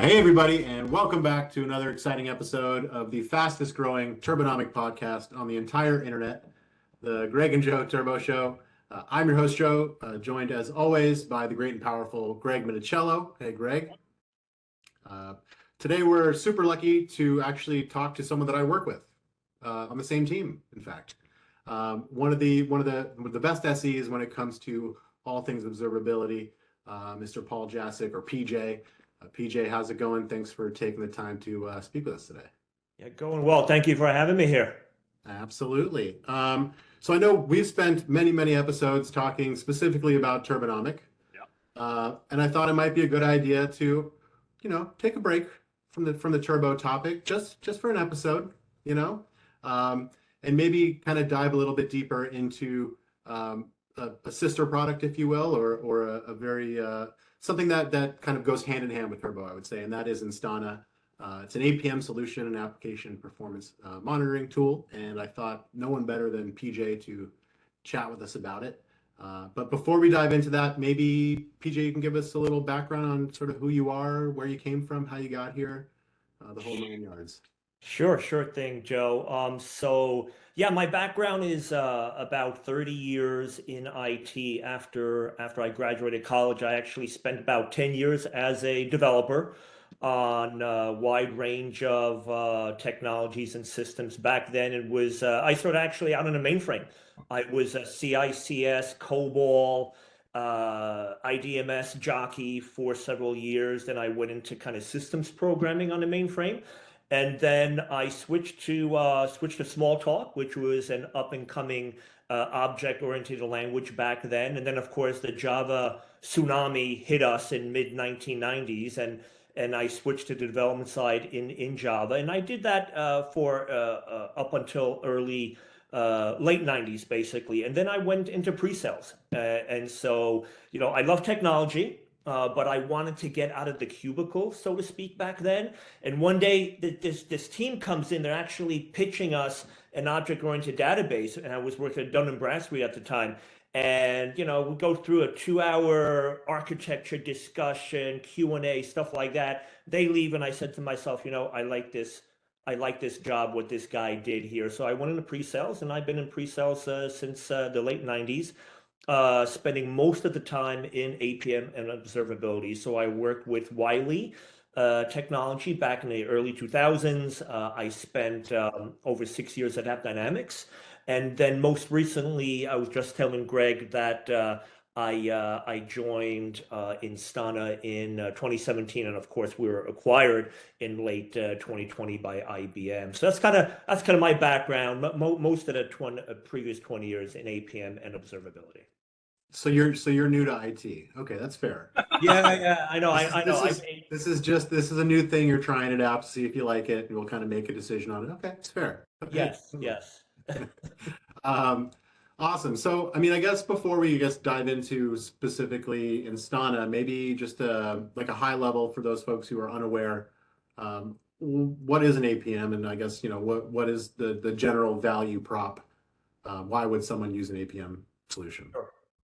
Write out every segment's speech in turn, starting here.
Hey, everybody, and welcome back to another exciting episode of the fastest growing Turbonomic podcast on the entire internet, the Gregg and Joe Turbo Show. I'm your host, Joe, joined as always by the great and powerful Greg Minicello. Hey, Greg. Today, we're super lucky to actually talk to someone that I work with on the same team, in fact. One of the best SEs when it comes to all things observability, Mr. Paul Jasek, or PJ. PJ, how's it going? Thanks for taking the time to speak with us today. Yeah, going well. Thank you for having me here. Absolutely. So I know we've spent many episodes talking specifically about Turbonomic. Yeah. And I thought it might be a good idea to, take a break from the Turbo topic just for an episode, and maybe kind of dive a little bit deeper into a sister product, if you will, or a very something that kind of goes hand in hand with Turbo, I would say, and that is Instana. It's an APM solution and application performance monitoring tool, and I thought no one better than PJ to chat with us about it. But before we dive into that, maybe PJ, you can give us a little background on sort of who you are, where you came from, how you got here, the whole 9 yards. Sure thing, Joe. So yeah, my background is about 30 years in IT. After I graduated college, I actually spent about 10 years as a developer on a wide range of technologies and systems. Back then, it was I started actually out on a mainframe. I was a CICS, COBOL, IDMS jockey for several years. Then I went into kind of systems programming on the mainframe. And then I switched to Smalltalk, which was an up-and-coming object-oriented language back then. And then, of course, the Java tsunami hit us in mid-1990s, and I switched to the development side in Java. And I did that for up until late 90s, basically. And then I went into pre-sales. And so, I love technology. But I wanted to get out of the cubicle, so to speak, back then. And one day, this team comes in. They're actually pitching us an object-oriented database, and I was working at Dun & Bradstreet at the time. And we go through a 2-hour architecture discussion, Q&A, stuff like that. They leave, and I said to myself, I like this job, what this guy did here. So I went into pre-sales, and I've been in pre-sales since the late 90s. Spending most of the time in APM and observability. So I worked with Wiley technology back in the early 2000s. I spent over 6 years at AppDynamics. And then most recently, I was just telling Greg that I joined Instana in 2017. And of course, we were acquired in late 2020 by IBM. So that's kind of my background. Most of the previous 20 years in APM and observability. So you're new to IT. Okay, that's fair. Yeah, I know. This is a new thing. You're trying it out to see if you like it, and we'll kind of make a decision on it. Okay, it's fair. Okay. Yes. Awesome. So, I guess before we dive into specifically Instana, maybe just like a high level for those folks who are unaware, what is an APM, and I guess what is the general value prop? Why would someone use an APM solution?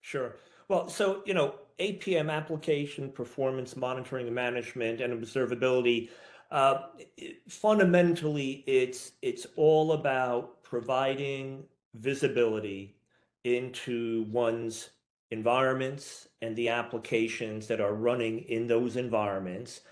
Sure. Well, so, APM, application performance monitoring and management and observability, fundamentally, it's all about providing visibility into one's environments and the applications that are running in those environments,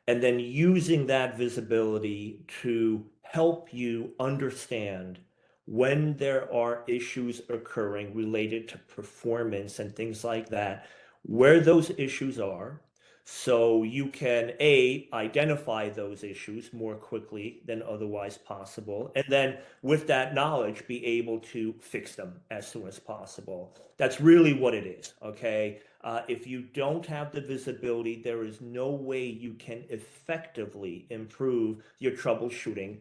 and then using that visibility to help you understand when there are issues occurring related to performance and things like that, where those issues are, so you can identify those issues more quickly than otherwise possible, and then with that knowledge be able to fix them as soon as possible. That's really what it is. Okay, if you don't have the visibility, there is no way you can effectively improve your troubleshooting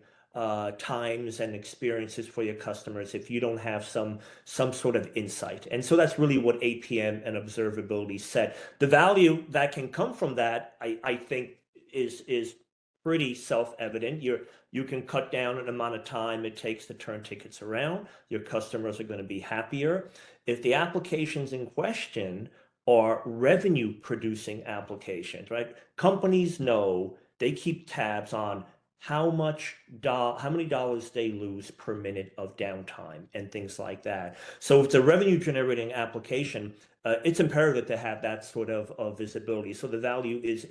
times and experiences for your customers if you don't have some sort of insight. And so that's really what APM and observability said. The value that can come from that, I think, is pretty self-evident. You can cut down an amount of time it takes to turn tickets around. Your customers are going to be happier. If the applications in question are revenue producing applications, right? Companies know they keep tabs on how many dollars they lose per minute of downtime and things like that. So if it's a revenue generating application, it's imperative to have that sort of visibility. So the value is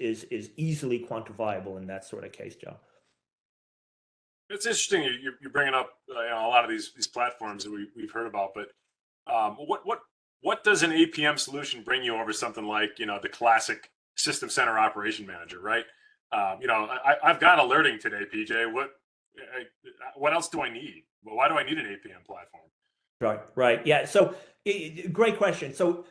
easily quantifiable in that sort of case, Joe. It's interesting you're bringing up a lot of these platforms that we've heard about, but what does an APM solution bring you over something like the classic System Center Operation Manager, right? I've got alerting today, PJ. What else do I need? Well, why do I need an APM platform? Right. Yeah. So great question. So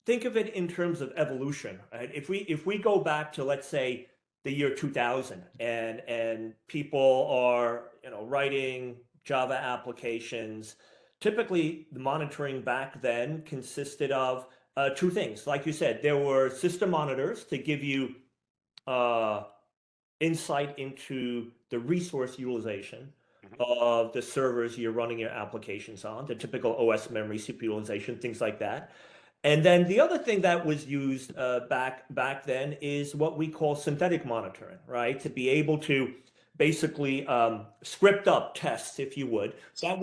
think of it in terms of evolution, right? If we go back to, let's say, the year 2000, and people are writing Java applications, typically the monitoring back then consisted of two things. Like you said, there were system monitors to give you insight into the resource utilization of the servers you're running your applications on, the typical OS memory, CPU utilization, things like that. And then the other thing that was used back then is what we call synthetic monitoring, right? To be able to basically script up tests, if you would, that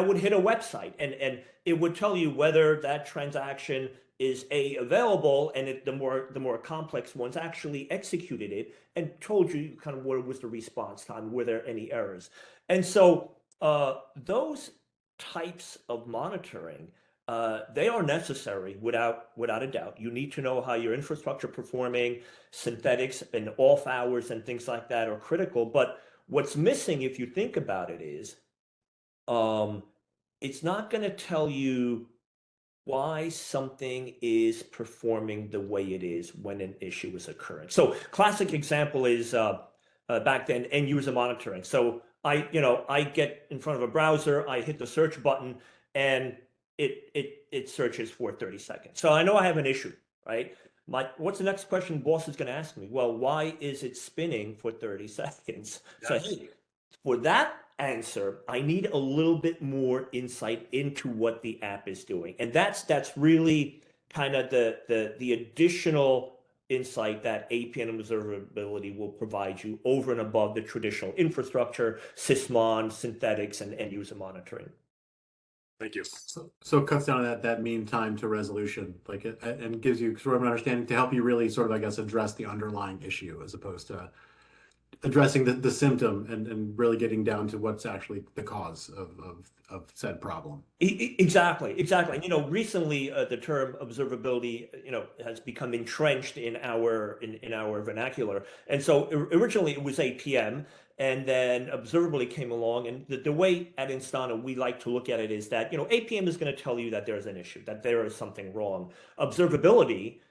would hit a website, and it would tell you whether that transaction is available, and the more complex ones actually executed it and told you kind of what was the response time, were there any errors. And so those types of monitoring, they are necessary without a doubt. You need to know how your infrastructure performing, synthetics and off hours and things like that are critical. But what's missing, if you think about it, is it's not going to tell you why something is performing the way it is when an issue is occurring. So classic example is back then, end user monitoring. So I get in front of a browser, I hit the search button, and it searches for 30 seconds. So I know I have an issue, right? What's the next question boss is going to ask me? Well, why is it spinning for 30 seconds? Yes. So hey, for that answer, I need a little bit more insight into what the app is doing. And that's really kind of the additional insight that APM observability will provide you over and above the traditional infrastructure, sysmon, synthetics, and end user monitoring. Thank you. So it cuts down that mean time to resolution, and gives you sort of an understanding to help you really sort of, I guess, address the underlying issue as opposed to addressing the symptom and really getting down to what's actually the cause of said problem. Exactly. And, recently the term observability, has become entrenched in our vernacular. And so originally it was APM, and then observability came along. And the way at Instana we like to look at it is that, APM is going to tell you that there's an issue, that there is something wrong. Observability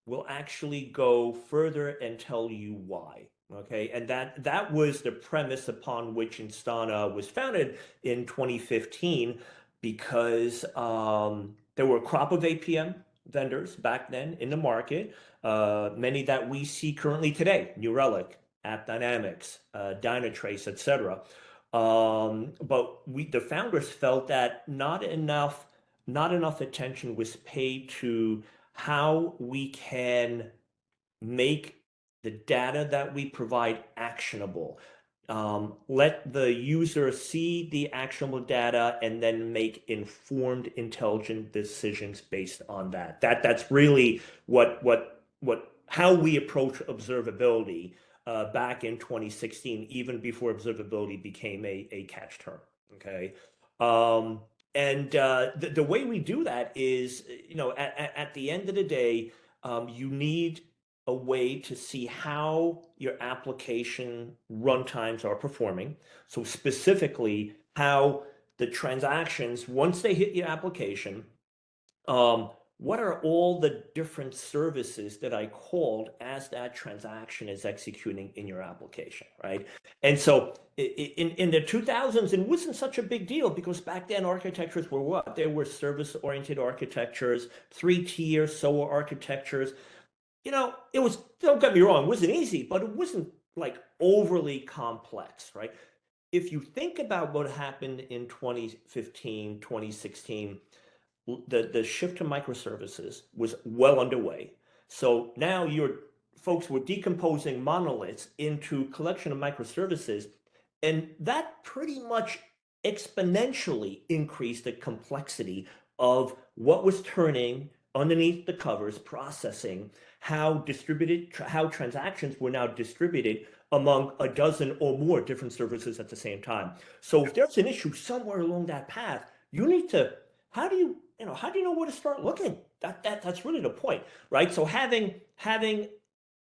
will actually go further and tell you why. Okay, and that was the premise upon which Instana was founded in 2015, because there were a crop of APM vendors back then in the market, many that we see currently today: New Relic, AppDynamics, Dynatrace, etc. But the founders felt that not enough attention was paid to how we can make the data that we provide actionable. Let the user see the actionable data and then make informed, intelligent decisions based on that. That's really how we approach observability back in 2016, even before observability became a catch term. Okay. And the way we do that is, at the end of the day, you need a way to see how your application runtimes are performing. So specifically, how the transactions, once they hit your application, what are all the different services that I called as that transaction is executing in your application, right? And so in the 2000s, it wasn't such a big deal, because back then architectures were what? They were service-oriented architectures, 3-tier SOA architectures. It was, don't get me wrong, it wasn't easy, but it wasn't like overly complex, right? If you think about what happened in 2015, 2016, the shift to microservices was well underway. So now you're folks were decomposing monoliths into collection of microservices, and that pretty much exponentially increased the complexity of what was turning underneath the covers, processing how transactions were now distributed among a dozen or more different services at the same time. So if there's an issue somewhere along that path, you need to, how do you know where to start looking? That's really the point, right? So having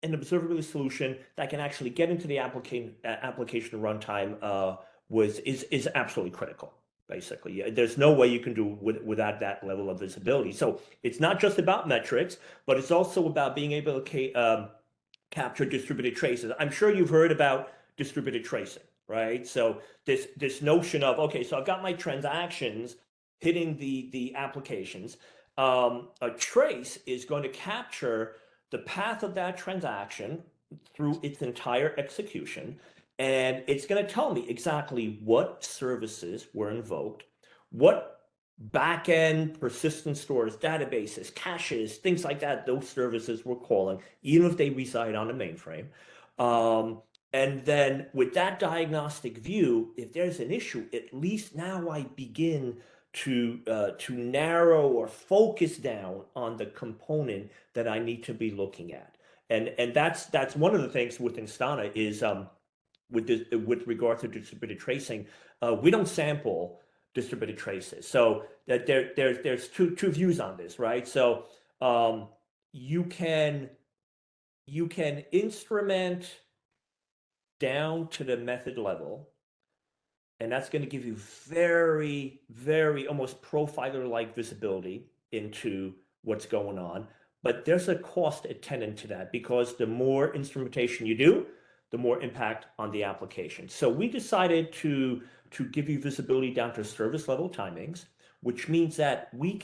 an observability solution that can actually get into the application runtime is absolutely critical. Basically, there's no way you can do without that level of visibility. So it's not just about metrics, but it's also about being able to capture distributed traces. I'm sure you've heard about distributed tracing, right? So this notion of, okay, so I've got my transactions hitting the applications. A trace is going to capture the path of that transaction through its entire execution, and it's going to tell me exactly what services were invoked, what backend persistent stores, databases, caches, things like that, those services were calling, even if they reside on the mainframe. And then with that diagnostic view, if there's an issue, at least now I begin to narrow or focus down on the component that I need to be looking at. And that's one of the things with Instana is with regard to distributed tracing, we don't sample distributed traces. So that there's two views on this, right? So you can instrument down to the method level, and that's going to give you very, very almost profiler-like visibility into what's going on. But there's a cost attendant to that, because the more instrumentation you do, the more impact on the application. So we decided to give you visibility down to service level timings, which means that we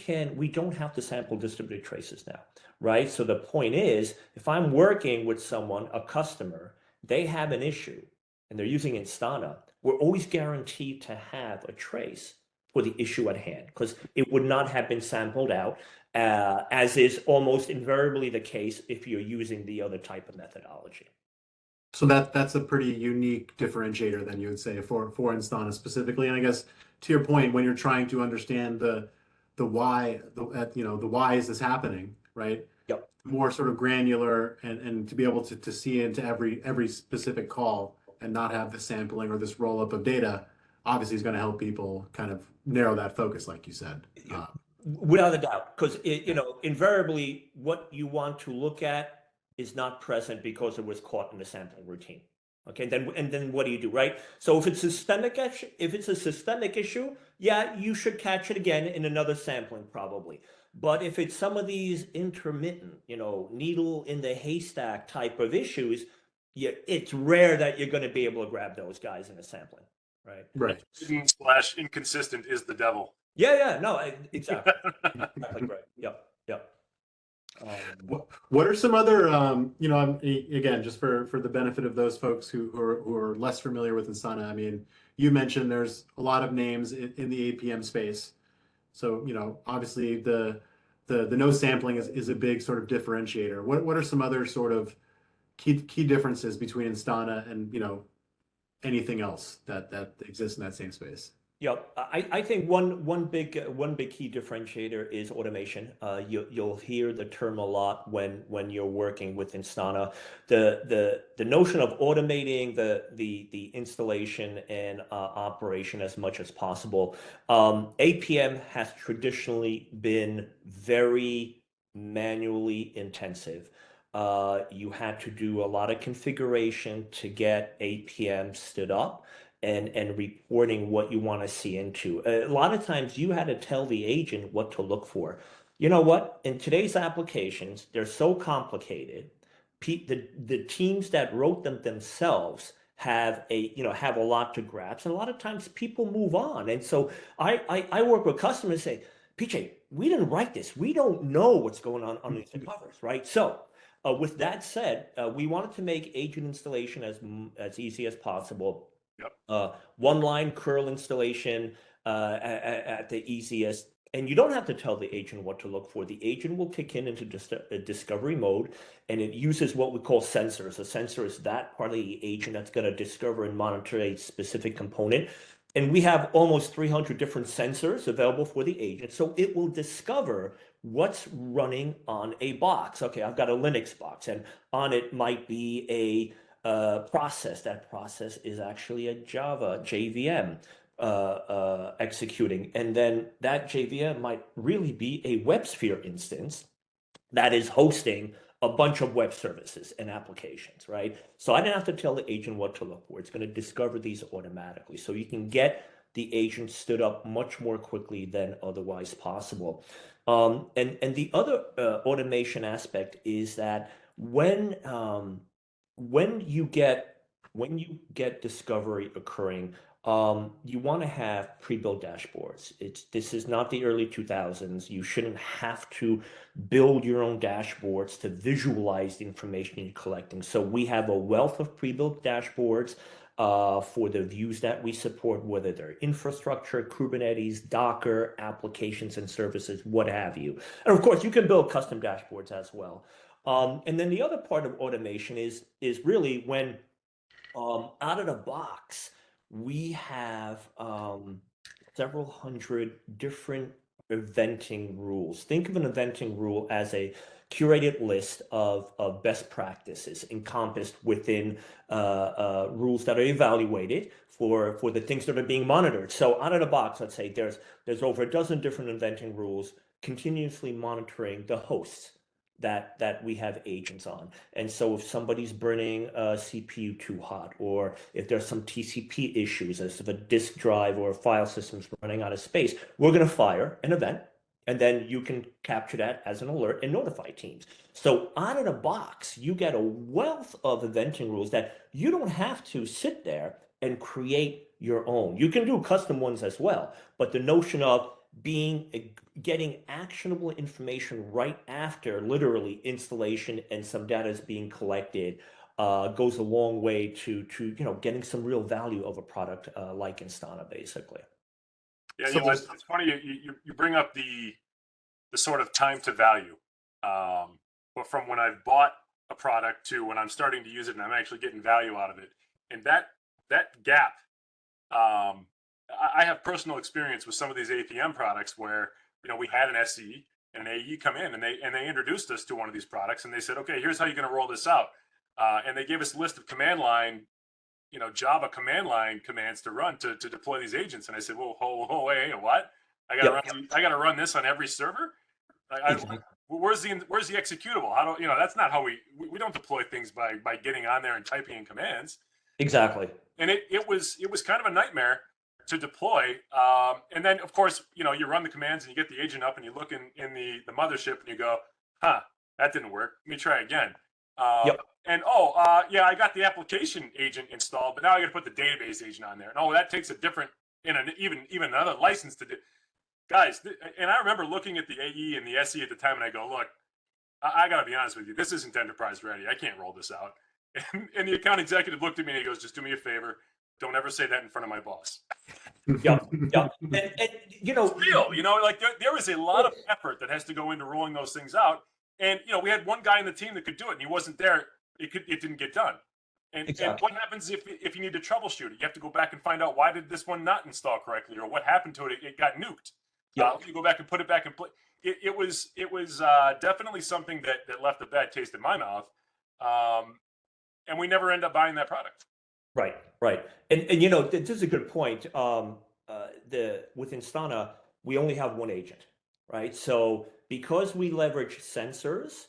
don't have to sample distributed traces now, right? So the point is, if I'm working with someone, a customer, they have an issue and they're using Instana, we're always guaranteed to have a trace for the issue at hand, because it would not have been sampled out, as is almost invariably the case if you're using the other type of methodology. So that's a pretty unique differentiator, then, you would say, for Instana specifically. And I guess to your point, when you're trying to understand the why, the why is this happening, right? Yep. More sort of granular, and to be able to see into every specific call and not have the sampling or this roll up of data, obviously is going to help people kind of narrow that focus, like you said. Without a doubt, because invariably what you want to look at is not present because it was caught in the sampling routine. Okay, and then what do you do, right? So if it's a systemic issue, yeah, you should catch it again in another sampling probably. But if it's some of these intermittent, needle in the haystack type of issues, it's rare that you're going to be able to grab those guys in a sampling, right? Right. / inconsistent is the devil. Yeah, no, exactly. Exactly right. Yep. What are some other, again, just for the benefit of those folks who are less familiar with Instana, I mean, you mentioned there's a lot of names in the APM space. So, obviously the no sampling is a big sort of differentiator. What are some other sort of key differences between Instana and, anything else that exists in that same space? Yep, I think one big key differentiator is automation. You'll hear the term a lot when you're working with Instana. The notion of automating the installation and operation as much as possible. APM has traditionally been very manually intensive. You had to do a lot of configuration to get APM stood up, and reporting what you want to see into. A lot of times you had to tell the agent what to look for. You know what? In today's applications, they're so complicated. The teams that wrote them themselves have a lot to grasp, and a lot of times people move on. And so I work with customers and say, PJ, we didn't write this. We don't know what's going on underneath the covers, right? So with that said, we wanted to make agent installation as easy as possible. Yep. One line curl installation at the easiest. And you don't have to tell the agent what to look for. The agent will kick in into a discovery mode, and it uses what we call sensors. A sensor is that part of the agent that's going to discover and monitor a specific component. And we have almost 300 different sensors available for the agent. So it will discover what's running on a box. Okay, I've got a Linux box, and on it might be a process. That process is actually a Java JVM executing. And then that JVM might really be a WebSphere instance that is hosting a bunch of web services and applications, right? So I didn't have to tell the agent what to look for. It's going to discover these automatically. So you can get the agent stood up much more quickly than otherwise possible. And the other automation aspect is that when you get discovery occurring, you want to have pre-built dashboards. This is not the early 2000s. You shouldn't have to build your own dashboards to visualize the information you're collecting. So we have a wealth of pre-built dashboards for the views that we support, whether they're infrastructure, Kubernetes, Docker, applications and services, what have you. And of course, you can build custom dashboards as well. And then the other part of automation is really when out of the box, we have several hundred different eventing rules. Think of an eventing rule as a curated list of best practices encompassed within rules that are evaluated for the things that are being monitored. So out of the box, let's say there's over a dozen different eventing rules continuously monitoring the hosts that we have agents on. And so if somebody's burning a CPU too hot, or if there's some TCP issues, as if a disk drive or a file system's running out of space, we're going to fire an event, and then you can capture that as an alert and notify teams. So out of the box, you get a wealth of eventing rules that you don't have to sit there and create your own. You can do custom ones as well, but the notion of getting actionable information right after literally installation and some data is being collected goes a long way to getting some real value of a product like Instana, basically. Yeah, it's funny you bring up the sort of time to value, but from when I've bought a product to when I'm starting to use it and I'm actually getting value out of it, and that gap. I have personal experience with some of these APM products where we had an SE and an AE come in and they introduced us to one of these products and they said, okay, here's how you're going to roll this out, and they gave us a list of command line, Java command line commands to run to deploy these agents, and I said, whoa, wait, what? I gotta run this on every server. Where's the executable? How do that's not how we don't deploy things by getting on there and typing in commands. Exactly. And it was kind of a nightmare to deploy. And then of course, you run the commands and you get the agent up and you look in the mothership and you go, that didn't work. Let me try again. And yeah, I got the application agent installed, but now I got to put the database agent on there. And that takes a different, even another license to do. Guys, and I remember looking at the AE and the SE at the time, and I go, look, I got to be honest with you, this isn't enterprise ready. I can't roll this out. And the account executive looked at me and he goes, just do me a favor. Don't ever say that in front of my boss. Yeah. And it's real, like there is a lot of effort that has to go into rolling those things out. And, we had one guy in the team that could do it and he wasn't there. It didn't get done. And what happens if you need to troubleshoot it? You have to go back and find out, why did this one not install correctly, or what happened to it? It got nuked. You go back and put it back in place. It was definitely something that left a bad taste in my mouth. And we never end up buying that product. Right. And this is a good point. With Instana, we only have one agent, right? So because we leverage sensors,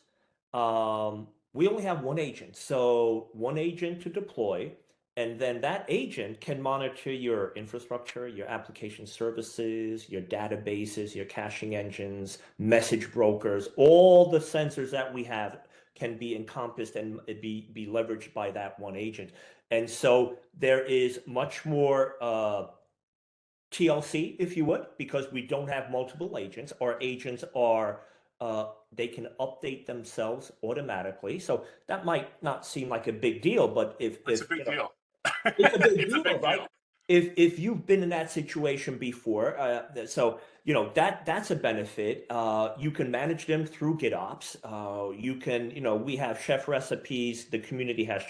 we only have one agent. So one agent to deploy, and then that agent can monitor your infrastructure, your application services, your databases, your caching engines, message brokers. All the sensors that we have can be encompassed and be leveraged by that one agent. And so there is much more TLC, if you would, because we don't have multiple agents. Our agents are, they can update themselves automatically. So that might not seem like a big deal, but it's a big deal. It's a big deal, right? if you've been in that situation before, so you know that's a benefit. You can manage them through GitOps. You can, you know, we have chef recipes. The community has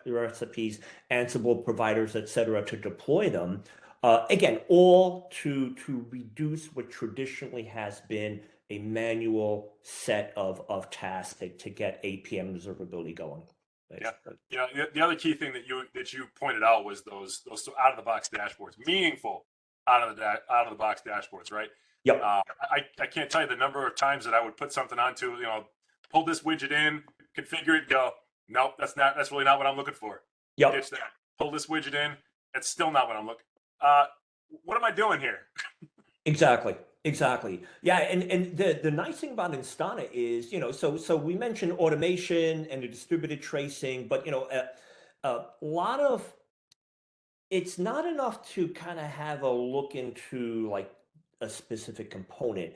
recipes, Ansible providers, etc., to deploy them. Again, all to reduce what traditionally has been a manual set of tasks to get APM observability going. Yeah, yeah. The other key thing that you pointed out was those out of the box dashboards, meaningful out of the box dashboards, right? Yep. I can't tell you the number of times that I would put something onto, you know, pull this widget in, configure it, go, nope, that's really not what I'm looking for. Yep. Ditch that. Pull this widget in, that's still not what I'm looking. What am I doing here? Exactly. Exactly. Yeah, and the nice thing about Instana is, you know, so we mentioned automation and the distributed tracing, but you know, a lot of it's not enough to kind of have a look into like a specific component.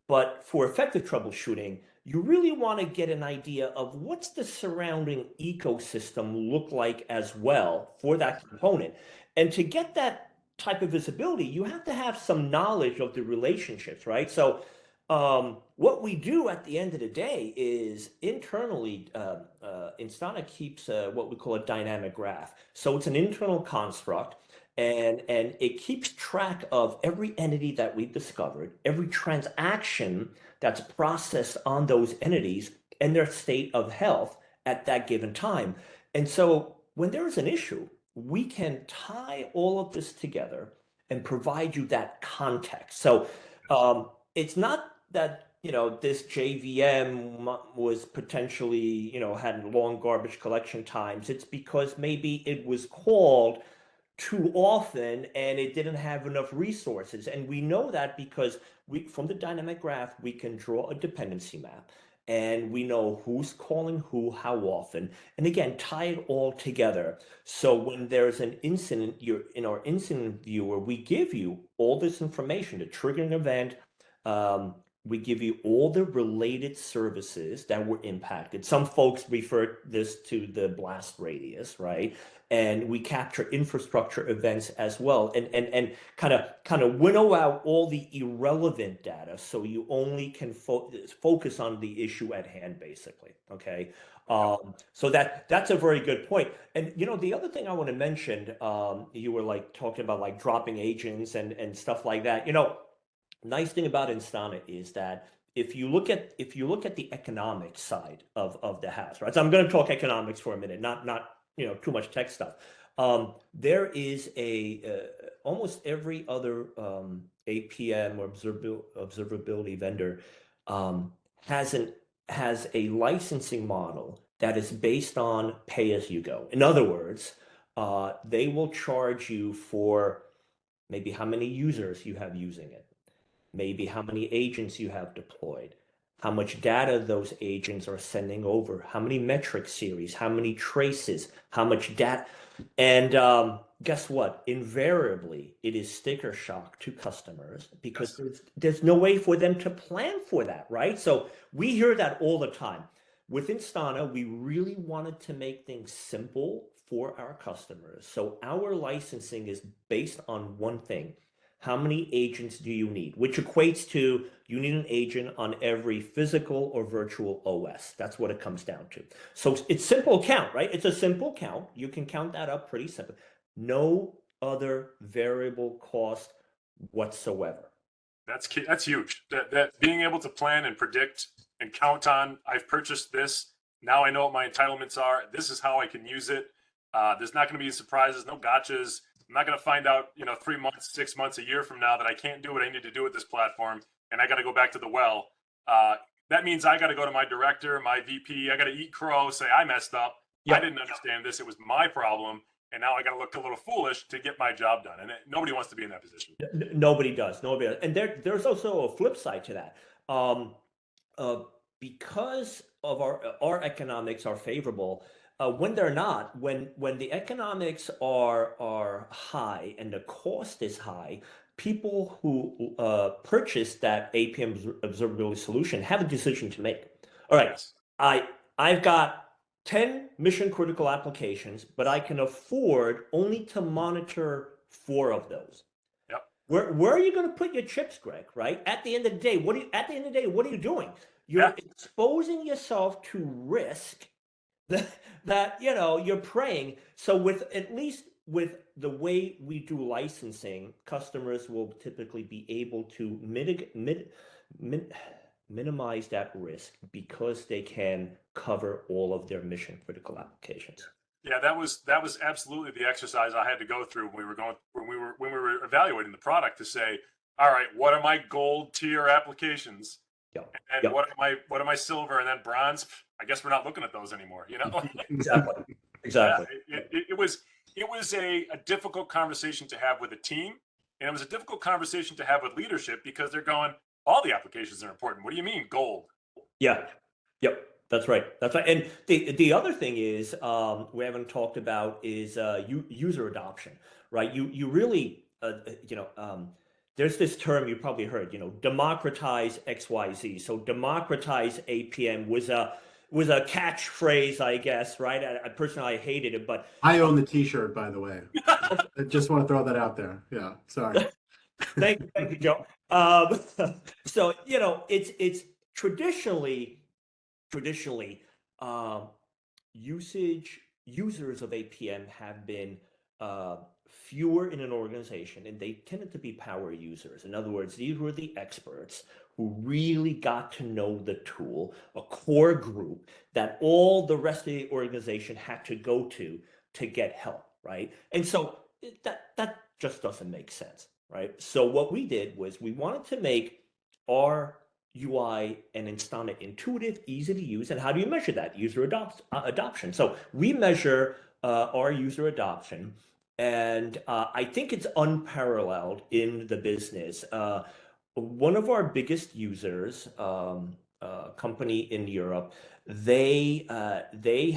But for effective troubleshooting, you really want to get an idea of what's the surrounding ecosystem look like as well for that component. And to get that type of visibility, you have to have some knowledge of the relationships, right? So what we do at the end of the day is internally, Instana keeps what we call a dynamic graph. So it's an internal construct, and it keeps track of every entity that we've discovered, every transaction that's processed on those entities and their state of health at that given time. And so when there is an issue, we can tie all of this together and provide you that context. So it's not that, you know, this JVM was potentially, you know, had long garbage collection times. It's because maybe it was called too often and it didn't have enough resources. And we know that because from the dynamic graph, we can draw a dependency map and we know who's calling who, how often, and again, tie it all together. So when there's an incident, you're in our incident viewer, we give you all this information, the triggering event. We give you all the related services that were impacted. Some folks refer this to the blast radius, right? And we capture infrastructure events as well, and kind of winnow out all the irrelevant data, so you only can focus on the issue at hand, basically. Okay, so that's a very good point. And you know, the other thing I want to mention, you were like talking about like dropping agents and stuff like that. You know, nice thing about Instana is that if you look at the economic side of the house, right? So I'm going to talk economics for a minute, not you know too much tech stuff. There is almost every other APM or observability vendor um, has a licensing model that is based on pay as you go. In other words, they will charge you for maybe how many users you have using it, maybe how many agents you have deployed, how much data those agents are sending over, how many metric series, how many traces, how much data. And guess what? Invariably, it is sticker shock to customers because there's no way for them to plan for that, right? So we hear that all the time. With Instana, we really wanted to make things simple for our customers. So our licensing is based on one thing: how many agents do you need? Which equates to you need an agent on every physical or virtual OS. That's what it comes down to. So it's simple count, right? It's a simple count. You can count that up pretty simple. No other variable cost whatsoever. That's key. That's huge. That being able to plan and predict and count on, I've purchased this. Now I know what my entitlements are. This is how I can use it. There's not going to be surprises, no gotchas. I'm not going to find out, you know, 3 months, 6 months, a year from now that I can't do what I need to do with this platform, and I got to go back to the well. That means I got to go to my director, my VP. I got to eat crow, say I messed up. Yep. I didn't understand this. It was my problem, and now I got to look a little foolish to get my job done. And nobody wants to be in that position. Nobody does. Nobody does. And there's also a flip side to that. Because of our economics are favorable. When they're not, when the economics are high and the cost is high, people who purchase that APM observability solution have a decision to make. All right, yes. I've got 10 mission critical applications, but I can afford only to monitor 4 of those. Yep. Where are you going to put your chips, Greg? Right? At the end of the day, what are you doing? You're exposing yourself to risk that you're praying. So with the way we do licensing, customers will typically be able to minimize that risk because they can cover all of their mission critical applications. Yeah, that was absolutely the exercise I had to go through when we were evaluating the product to say, all right, what are my gold tier applications? And what are my silver and then bronze? I guess we're not looking at those anymore, Exactly. Yeah, it was a difficult conversation to have with a team, and it was a difficult conversation to have with leadership because they're going, all the applications are important. What do you mean gold? Yeah. Yep. That's right. And the other thing is we haven't talked about is user adoption, right? You really there's this term you probably heard, democratize XYZ. So democratize APM was a catchphrase, I guess, right? I personally hated it, but I own the T-shirt, by the way. I just want to throw that out there. Yeah, sorry. Thank you, Joe. So it's traditionally users of APM have been fewer in an organization, and they tended to be power users. In other words, these were the experts who really got to know the tool, a core group that all the rest of the organization had to go to get help, right? And so that just doesn't make sense, right? So what we did was we wanted to make our UI and Instana intuitive, easy to use. And how do you measure that? User adoption. So we measure our user adoption, and I think it's unparalleled in the business. One of our biggest users, company in Europe, they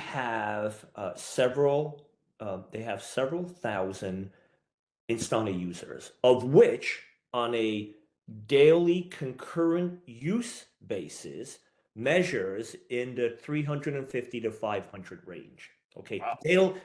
have several thousand Instana users, of which on a daily concurrent use basis measures in the 350 to 500 range. Okay, wow.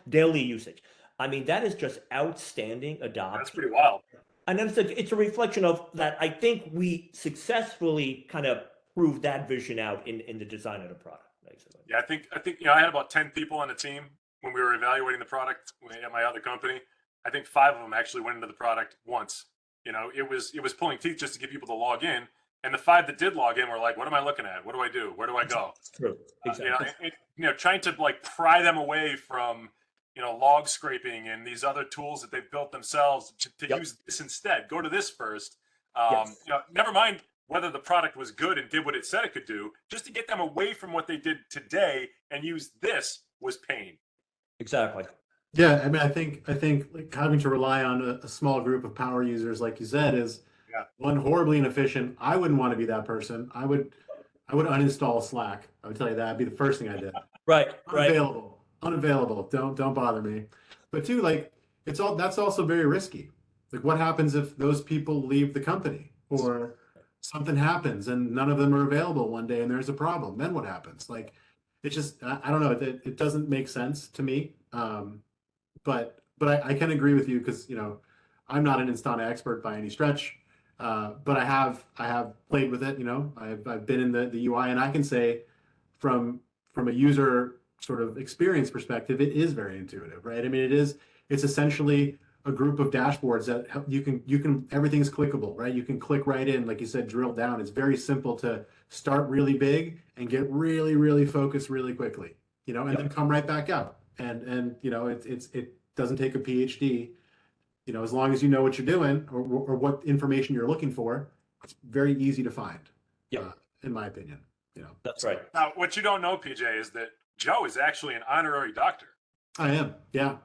Daily usage. I mean, that is just outstanding adoption. That's pretty wild. And then it's a reflection of that. I think we successfully kind of proved that vision out in the design of the product. Basically. Yeah, I think I had about 10 people on the team when we were evaluating the product at my other company. I think 5 of them actually went into the product once. It was pulling teeth just to get people to log in. And the 5 that did log in were like, what am I looking at? What do I do? Where do I go? True. Exactly. Trying to pry them away from, log scraping and these other tools that they've built themselves to use this instead. Go to this first. Yes. Never mind whether the product was good and did what it said it could do, just to get them away from what they did today and use this was pain. Exactly. Yeah, I mean, I think having to rely on a small group of power users, like you said, is one, horribly inefficient. I wouldn't want to be that person. I would uninstall Slack. I would tell you that. That'd be the first thing I did. Right. Unavailable. Don't bother me. But 2, that's also very risky. Like, what happens if those people leave the company or something happens and none of them are available one day and there's a problem? Then what happens? Like, it's just, I don't know. It doesn't make sense to me. But I can agree with you because I'm not an Instana expert by any stretch, but I have played with it. I've been in the UI, and I can say from a user sort of experience perspective, it is very intuitive, right? I mean, it's essentially a group of dashboards that you can everything's clickable, right? You can click right in, like you said, drill down. It's very simple to start really big and get really, really focused really quickly, and then come right back out. And it doesn't take a PhD, as long as you know what you're doing or what information you're looking for. It's very easy to find. In my opinion. That's right. Now, what you don't know, PJ, is that Joe is actually an honorary doctor. I am. Yeah.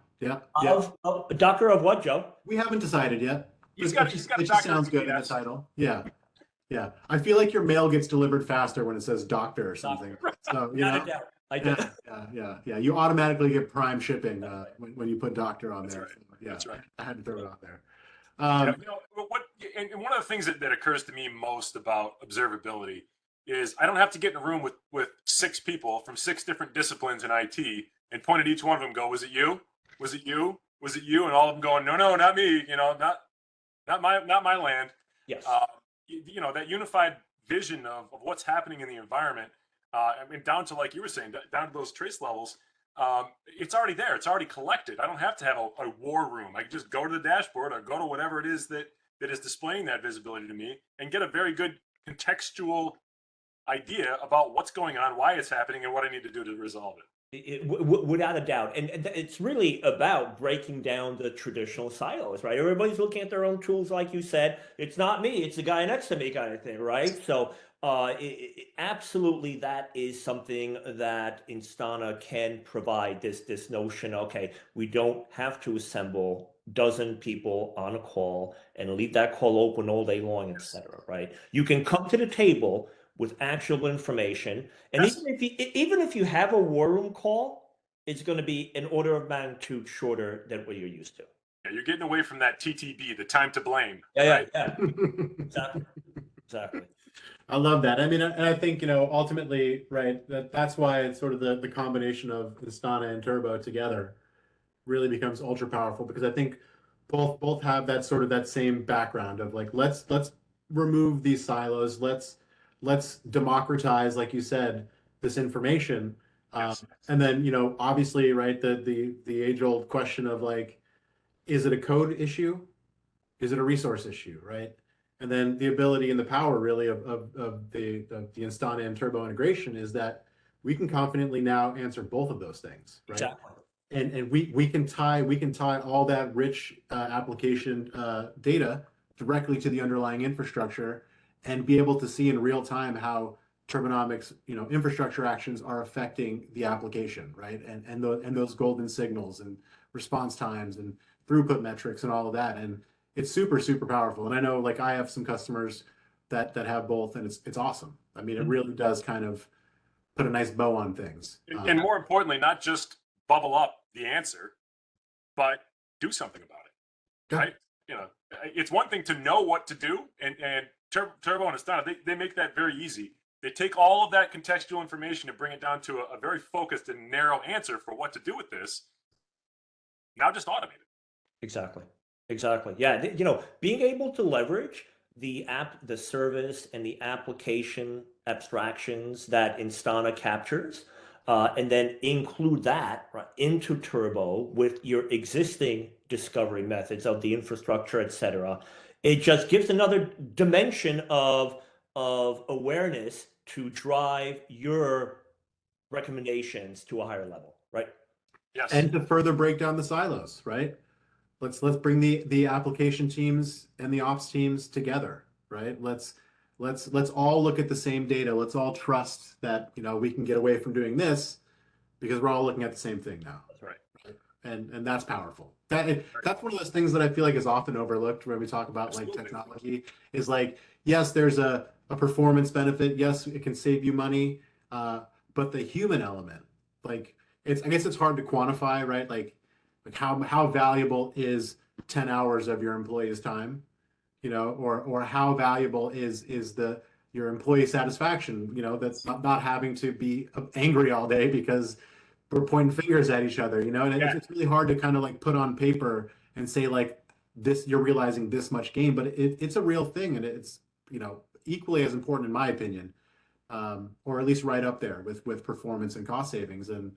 Of doctor of what, Joe? We haven't decided yet. He's got a it just sounds good in the title. Yeah. I feel like your mail gets delivered faster when it says doctor or something. So I do. Yeah. You automatically get prime shipping when you put doctor on there. Right. So, yeah, That's right. I had to throw it out there. And one of the things that occurs to me most about observability is I don't have to get in a room with 6 people from 6 different disciplines in IT and point at each one of them and go, was it you? Was it you? Was it you? And all of them going, no, not me. Not my land. Yes. That unified vision of what's happening in the environment. Down to, like you were saying, down to those trace levels. It's already there. It's already collected. I don't have to have a war room. I can just go to the dashboard or go to whatever it is that is displaying that visibility to me and get a very good contextual idea about what's going on, why it's happening, and what I need to do to resolve it. Without a doubt. And it's really about breaking down the traditional silos, right? Everybody's looking at their own tools, like you said. It's not me, it's the guy next to me kind of thing, right? So absolutely, that is something that Instana can provide, this notion, okay, we don't have to assemble dozen people on a call and leave that call open all day long, etc. Right? You can come to the table with actionable information, and Yes. even if you have a war room call, it's going to be an order of magnitude shorter than what you're used to. Yeah, you're getting away from that TTB, the time to blame. Yeah, right? yeah, exactly. I love that. I mean, and I think, ultimately, right, that's why it's sort of the combination of Instana and Turbo together really becomes ultra powerful, because I think both have that sort of that same background of like, let's remove these silos, let's democratize, like you said, this information. Yes. And then, obviously, right, the age-old question of like, is it a code issue? Is it a resource issue, right? And then the ability and the power really of the Instana and Turbo integration is that we can confidently now answer both of those things, right? Exactly. And we can tie all that rich application data directly to the underlying infrastructure and be able to see in real time how Turbonomic's infrastructure actions are affecting the application, right? And those golden signals and response times and throughput metrics and all of that. And it's super, super powerful. And I know, like, I have some customers that have both, and it's awesome. I mean, it really does kind of put a nice bow on things. And more importantly, not just bubble up the answer, but do something about it. Yeah. Right? It's one thing to know what to do, and Turbo and Instana, they make that very easy. They take all of that contextual information and bring it down to a very focused and narrow answer for what to do with this. Now just automate it. Exactly. Yeah, being able to leverage the service and the application abstractions that Instana captures, and then include that right into Turbo with your existing discovery methods of the infrastructure, etc. It just gives another dimension of awareness to drive your recommendations to a higher level, right? Yes. And to further break down the silos, right? Let's bring the application teams and the ops teams together, right? Let's all look at the same data. Let's all trust that we can get away from doing this because we're all looking at the same thing now. That's right. And that's powerful. That's one of those things that I feel like is often overlooked when we talk about like Absolutely. technology. Is like, yes, there's a performance benefit. Yes, it can save you money, but the human element, like, I guess it's hard to quantify, right? Like how valuable is 10 hours of your employee's time, or how valuable is your employee satisfaction, that's not having to be angry all day because we're pointing fingers at each other, and Yeah. it's really hard to kind of like put on paper and say like this, you're realizing this much gain, but it's a real thing, and it's equally as important in my opinion, or at least right up there with performance and cost savings. And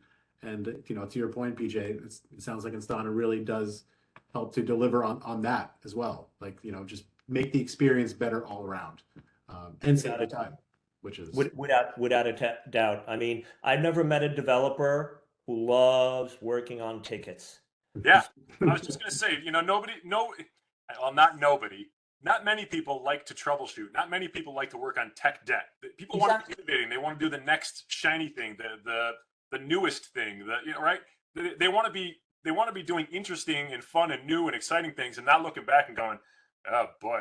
to your point, PJ, it sounds like Instana really does help to deliver on that as well. Like, just make the experience better all around, and save the time, which is Without a doubt. I mean, I've never met a developer who loves working on tickets. Yeah. I was just going to say, not many people like to troubleshoot. Not many people like to work on tech debt. People want to be innovating. They want to do the next shiny thing, the newest thing, right? They want to be doing interesting and fun and new and exciting things, and not looking back and going, oh boy,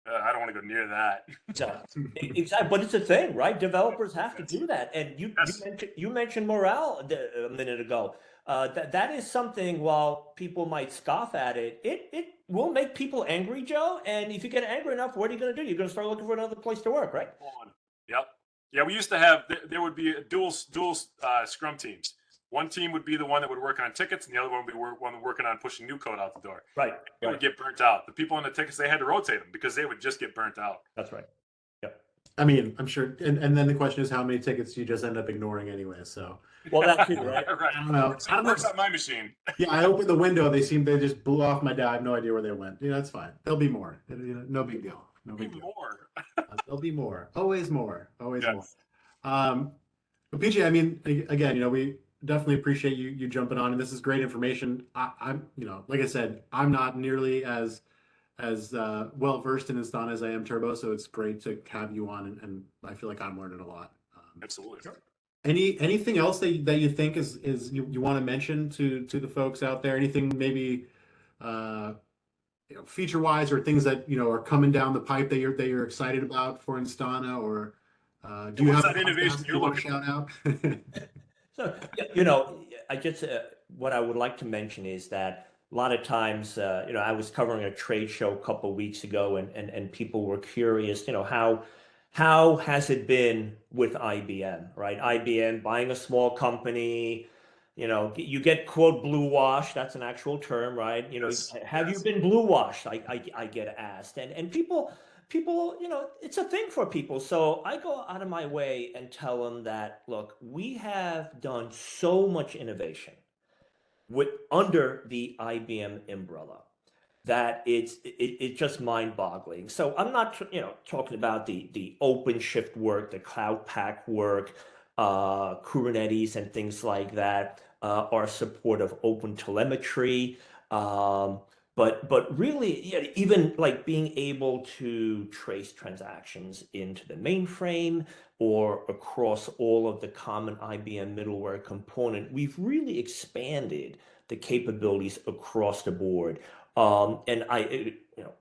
I don't want to go near that. Exactly, but it's a thing, right? Developers have to do that, and Yes. you mentioned morale a minute ago. That is something. While people might scoff at it, it will make people angry, Joe. And if you get angry enough, what are you going to do? You're going to start looking for another place to work, right? Yep. Yeah, we used to have, there would be dual Scrum teams. one team would be the one that would work on tickets, and the other one would be one working on pushing new code out the door. Right. It would get burnt out. The people on the tickets, they had to rotate them because they would just get burnt out. That's right. Yep. I mean, I'm sure, and then the question is how many tickets do you just end up ignoring anyway? So, Well, that's it, right? Right. I don't know. It works on my machine. Yeah, I opened the window. They just blew off my die. I have no idea where they went. That's fine. There'll be more. No big deal. No big deal. More. There'll be more. Always more. Always Yes. more. But PJ, I mean, again, we definitely appreciate you jumping on, and this is great information. I'm, like I said, I'm not nearly as well versed in Instana as I am Turbo, so it's great to have you on, and I feel like I'm learning a lot. Absolutely. Sure. Anything else that you think is you want to mention to the folks out there? Anything maybe feature wise, or things that are coming down the pipe that you're excited about for Instana, or do you have that innovation you're looking shout out? So, I guess what I would like to mention is that a lot of times, I was covering a trade show a couple of weeks ago, and people were curious, how has it been with IBM, right? IBM buying a small company, you get quote blue wash. That's an actual term, right? Yes. Have you been blue washed? I get asked, and people, it's a thing for people. So I go out of my way and tell them that, look, we have done so much innovation under the IBM umbrella that it's just mind-boggling. So I'm not talking about the OpenShift work, the Cloud Pak work, Kubernetes and things like that, our support of OpenTelemetry, but really, even like being able to trace transactions into the mainframe or across all of the common IBM middleware component, we've really expanded the capabilities across the board. And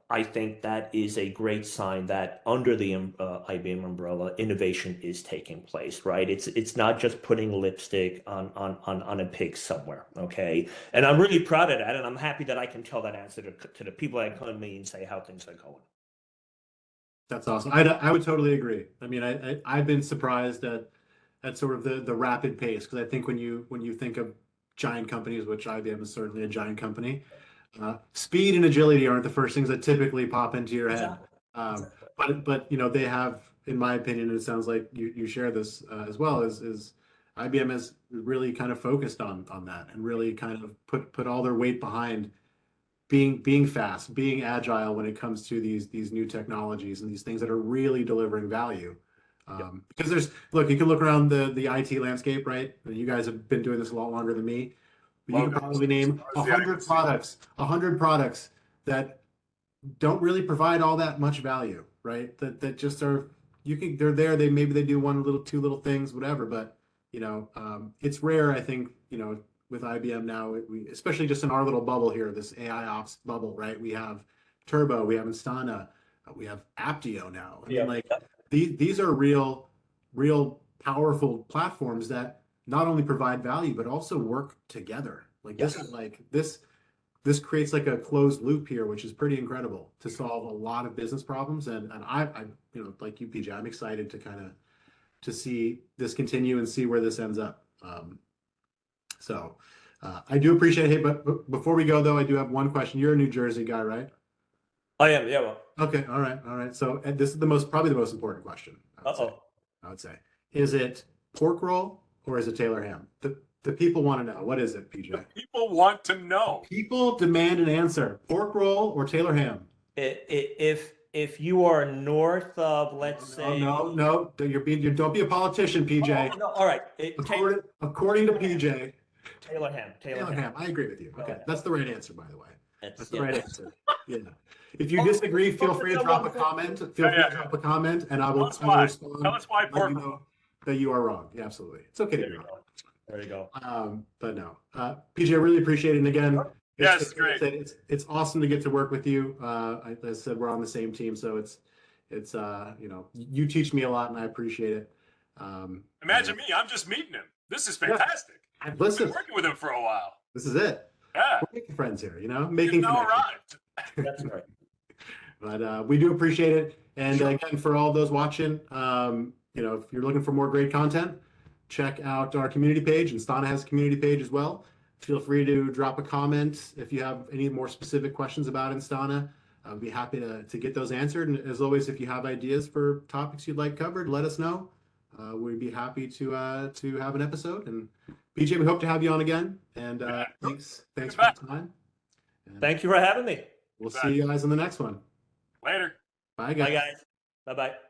I think that is a great sign that under the IBM umbrella, innovation is taking place, right? It's not just putting lipstick on a pig somewhere, okay? And I'm really proud of that, and I'm happy that I can tell that answer to the people that come to me and say how things are going. That's awesome. I would totally agree. I mean, I've been surprised at sort of the rapid pace, because I think when you think of giant companies, which IBM is certainly a giant company, speed and agility aren't the first things that typically pop into your head. But they have, in my opinion, and it sounds like you share this as well, is IBM has really kind of focused on that, and really kind of put all their weight behind being fast, being agile when it comes to these new technologies and these things that are really delivering value. Because you can look around the IT landscape, right? You guys have been doing this a lot longer than me. But you can probably name 100 products that don't really provide all that much value, right? That just are, they're there. Maybe they do two little things, whatever. But it's rare, I think, with IBM now, especially just in our little bubble here, this AI ops bubble, right? We have Turbo, we have Instana, we have Apptio now. I mean, these are real powerful platforms that not only provide value but also work together. This creates like a closed loop here, which is pretty incredible to solve a lot of business problems. And I like you, PJ, I'm excited to see this continue and see where this ends up. So I do appreciate it. But before we go, though, I do have one question. You're a New Jersey guy, right? I am, yeah. Well. Okay, all right. So this is probably the most important question. I would say, is it pork roll or is it Taylor ham? The people want to know. What is it, PJ? The people want to know. People demand an answer. Pork roll or Taylor ham? If you are north of, let's say, no, don't be a politician, PJ. No, all right. According to PJ, Taylor ham. Taylor ham. I agree with you. Okay, that's the right answer, by the way. That's the right answer. Yeah. If you disagree, feel free to drop a comment. And I will respond. Tell us why pork roll. That you are wrong. Yeah, absolutely. It's okay to be wrong. There you go. But no, PJ, I really appreciate it. And again, yes, great. It's awesome to get to work with you. As I said, we're on the same team, so it's you teach me a lot, and I appreciate it. Imagine me. I'm just meeting him. This is fantastic. Yeah. Listen, I've been working with him for a while. This is it. Yeah, we're making friends here. Making all connections. right. That's right. But we do appreciate it. And again, for all those watching, if you're looking for more great content, check out our community page. Instana has a community page as well. Feel free to drop a comment if you have any more specific questions about Instana. I'd be happy to get those answered. And as always, if you have ideas for topics you'd like covered, let us know. We'd be happy to have an episode. And PJ, we hope to have you on again. And thanks for the time. And Thank you for having me. we'll see you guys on the next one. Later. Bye, guys. Bye, guys. Bye-bye.